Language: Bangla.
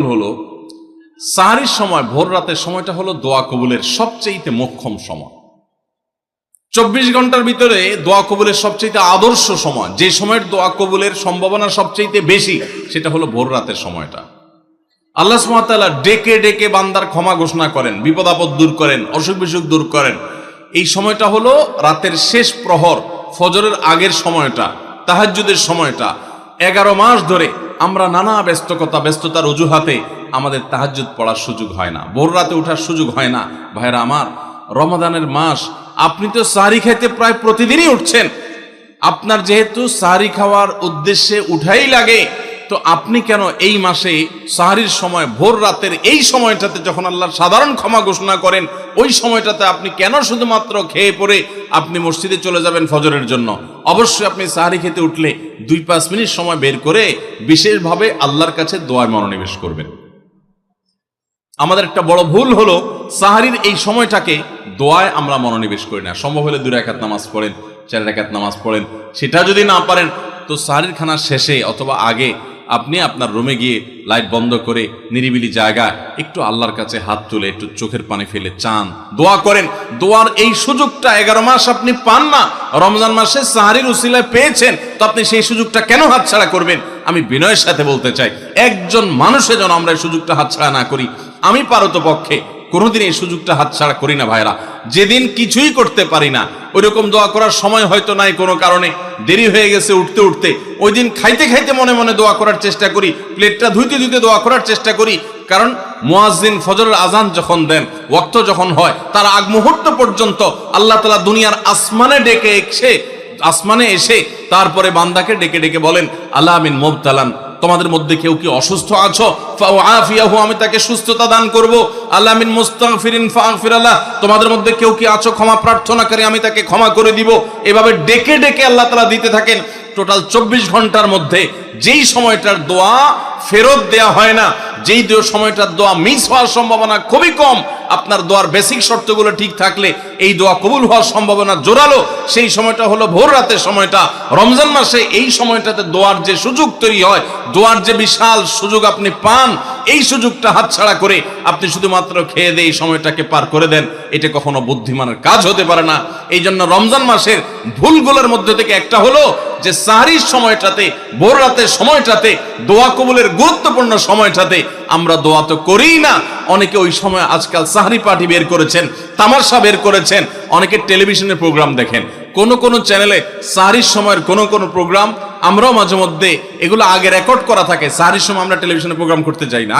হলো সাহরির সময়, ভোর রাতের সময়টা হলো দোয়া কবুলের সবচেয়ে মোক্ষম সময়। 24 ঘন্টার ভিতরে দোয়া কবুলের সবচেয়ে আদর্শ সময়, যে সময়ের দোয়া কবুলের সম্ভাবনা সবচেয়ে বেশি, সেটা হলো ভোর রাতের সময়টা। আল্লাহ সুবহানাহু ওয়া তাআলা ডেকে ডেকে বান্দার ক্ষমা ঘোষণা করেন, বিপদ আপদ দূর করেন, অসুখ বিসুখ দূর করেন। এই সময়টা হলো রাতের শেষ প্রহর, ফজরের আগের সময়টা, তাহাজ্জুদের সময়টা। 11 মাস ধরে আমরা নানা ব্যস্ততার অজুহাতে আমাদের তাহাজ্জুদ পড়ার সুযোগ হয় না, ভোর রাতে ওঠার সুযোগ হয় না। ভাইরা আমার, রমাদানের মাস, আপনি তো সাহরি খাইতে প্রায় প্রতিদিনই উঠছেন। আপনার যেহেতু সাহরি খাওয়ার উদ্দেশ্যে উঠাই লাগে, তো আপনি কেন এই মাসে সাহরির সময়, ভোর রাতের এই সময়টাতে যখন আল্লাহর সাধারণ ক্ষমা ঘোষণা করেন, ওই সময়টাতে আপনি কেন শুধুমাত্র খেয়ে পরে আপনি মসজিদে চলে যাবেন ফজরের জন্য? অবশ্যই আপনি সাহরি খেতে উঠলে 2-5 মিনিট সময় বের করে বিশেষভাবে আল্লাহর কাছে দোয়ায় মনোনিবেশ করবেন। আমাদের একটা বড় ভুল হলো সাহরির এই সময়টাকে দোয়ায় আমরা মনোনিবেশ করি না। সম্ভব হলে 2 রাকাত নামাজ পড়েন, 4 রাকাত নামাজ পড়েন। সেটা যদি না পারেন, তো সাহরির খানার শেষে অথবা আগে আপনি আপনার রুমে গিয়ে লাইট বন্ধ করে নিরিবিলি জায়গায় একটু আল্লাহর কাছে হাত তুলে একটু চোখের পানি ফেলে চান, দোয়া করেন। দোয়ার এই সুযোগটা 11 মাস আপনি পান না, রমজান মাসে সাহরির উসিলায় পেয়েছেন, তো আপনি সেই সুযোগটা কেন হাতছাড়া করবেন? আমি বিনয়ের সাথে বলতে চাই, একজন মানুষের জন্য আমরা এই সুযোগটা হাতছাড়া না করি। আমি পারতপক্ষে কোনোদিন এই সুযোগটা হাতছাড়া করি না ভাইরা। যেদিন কিছুই করতে পারি না, ওইরকম দোয়া করার সময় হয়তো নাই, কোনো কারণে দেরি হয়ে গেছে উঠতে উঠতে, ওই দিন খাইতে খাইতে মনে মনে দোয়া করার চেষ্টা করি, প্লেটটা ধুইতে ধুইতে দোয়া করার চেষ্টা করি। কারণ মুয়াজ্জিন ফজরের আজান যখন দেন, ওয়াক্ত যখন হয়, তার আগ মুহূর্ত পর্যন্ত আল্লাহ তাআলা দুনিয়ার আসমানে এসে তারপরে বান্দাকে ডেকে ডেকে বলেন, আলা মিন মুবতালান, তোমাদের মধ্যে কেউ কি অসুস্থ আছো, ফাআফিয়াহু, আমি তাকে সুস্থতা দান করব। আলা মিন মুস্তাগফিরিন ফাগফির লাহ, তোমাদের মধ্যে কেউ কি আছো ক্ষমা প্রার্থনাকারী, আমি তাকে ক্ষমা করে দিব। এভাবে ডেকে ডেকে আল্লাহ তাআলা দিতে থাকেন। টোটাল 24 ঘন্টার মধ্যে যেই সময়টার দোয়া ফেরত দেয়া হয় না, যেই সময়টার দোয়া মিস হওয়ার সম্ভাবনা খুবই কম, আপনার দোয়ার বেসিক শর্তগুলো ঠিক থাকলে এই দোয়া কবুল হওয়ার সম্ভাবনা জোরালো, সেই সময়টা হলো ভোর রাতের সময়টা। রমজান মাসে এই সময়টাতে দোয়ার যে সুযোগ তৈরি হয়, দোয়ার যে বিশাল সুযোগ আপনি পান, এই সুযোগটা হাতছাড়া করে আপনি শুধুমাত্র খেয়ে দিয়ে এই সময়টাকে পার করে দেন, এটা কখনো বুদ্ধিমানের কাজ হতে পারে না। এই জন্য রমজান মাসের ভুলগুলোর মধ্যে থেকে একটা হলো যে সাহরির সময়টাতে, ভোর রাতের সময়টাতে, দোয়া কবুলের গুরুত্বপূর্ণ সময়টাতে আমরা দোয়া তো করিই না। অনেকে ওই সময় আজকাল সাহরি পার্টি বের করেছেন, তামাশা বের করেছেন, অনেকে টেলিভিশনের প্রোগ্রাম দেখেন। কোন চ্যানেলে সাহরির সময়ের কোন প্রোগ্রাম আমরাও মাঝে মধ্যে এগুলো আগে রেকর্ড করা থাকে। সাহরির সময় আমরা টেলিভিশনে প্রোগ্রাম করতে যাই না।